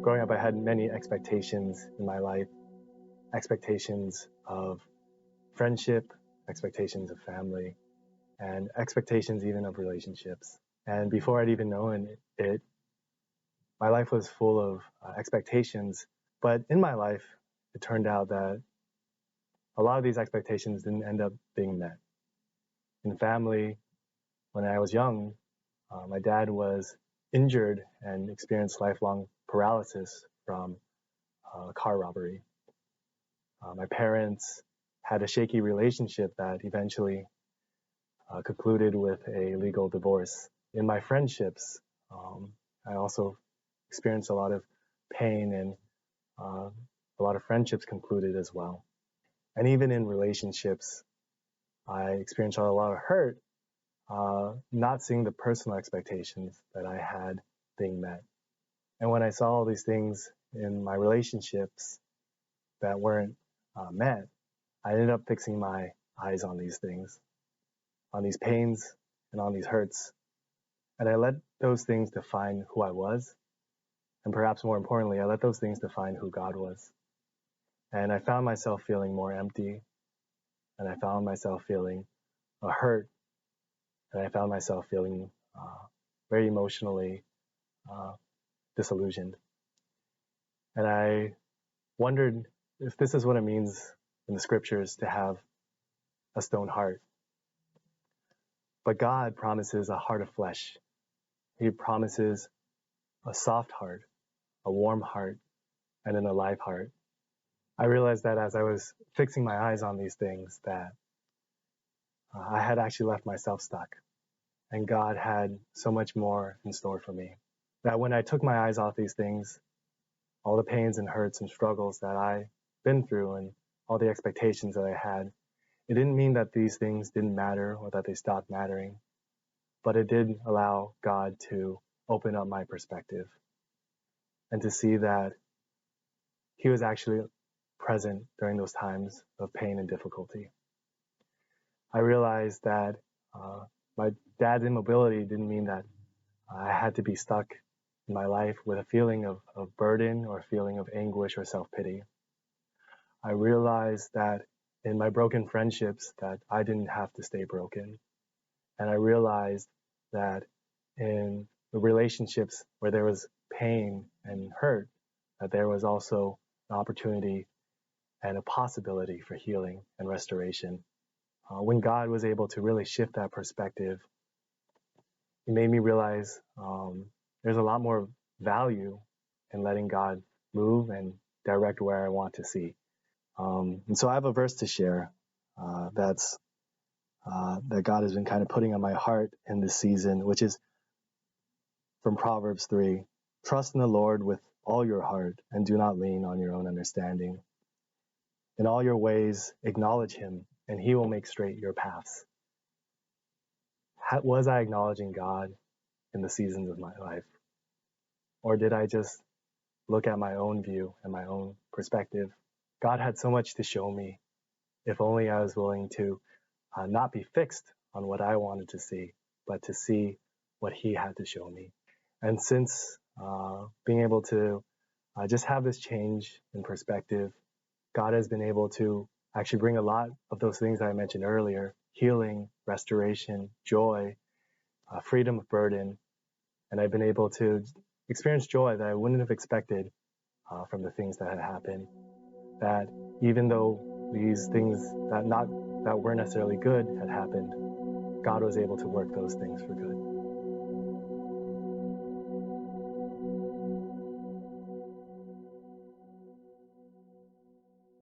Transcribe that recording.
growing up, I had many expectations in my life, expectations of friendship, expectations of family, and expectations even of relationships. And before I'd even known it, my life was full of expectations. But in my life, it turned out that a lot of these expectations didn't end up being met. In family, when I was young, my dad was injured and experienced lifelong paralysis from a car robbery. My parents had a shaky relationship that eventually concluded with a legal divorce. In my friendships, I also experienced a lot of pain, and a lot of friendships concluded as well. And even in relationships, I experienced a lot of hurt, not seeing the personal expectations that I had being met. And when I saw all these things in my relationships that weren't met, I ended up fixing my eyes on these things, on these pains and on these hurts. And I let those things define who I was. And perhaps more importantly, I let those things define who God was. And I found myself feeling more empty. And I found myself feeling hurt. And I found myself feeling very emotionally disillusioned. And I wondered if this is what it means in the scriptures to have a stone heart. But God promises a heart of flesh. He promises a soft heart, a warm heart, and an alive heart. I realized that as I was fixing my eyes on these things, that I had actually left myself stuck. And God had so much more in store for me. That when I took my eyes off these things, all the pains and hurts and struggles that I've been through and all the expectations that I had, it didn't mean that these things didn't matter or that they stopped mattering, but it did allow God to open up my perspective and to see that He was actually present during those times of pain and difficulty. I realized that my dad's immobility didn't mean that I had to be stuck in my life with a feeling of burden or a feeling of anguish or self-pity. I realized that in my broken friendships that I didn't have to stay broken. And I realized that in the relationships where there was pain and hurt, that there was also an opportunity and a possibility for healing and restoration. When God was able to really shift that perspective, it made me realize there's a lot more value in letting God move and direct where I want to see. And so I have a verse to share that God has been kind of putting on my heart in this season, which is from Proverbs 3. Trust in the Lord with all your heart and do not lean on your own understanding. In all your ways, acknowledge Him, and He will make straight your paths. Was I acknowledging God in the seasons of my life? Or did I just look at my own view and my own perspective? God had so much to show me, if only I was willing to not be fixed on what I wanted to see, but to see what He had to show me. And since being able to just have this change in perspective, God has been able to actually bring a lot of those things that I mentioned earlier: healing, restoration, joy, freedom of burden. And I've been able to experience joy that I wouldn't have expected from the things that had happened. That even though these things that weren't necessarily good had happened, God was able to work those things for good.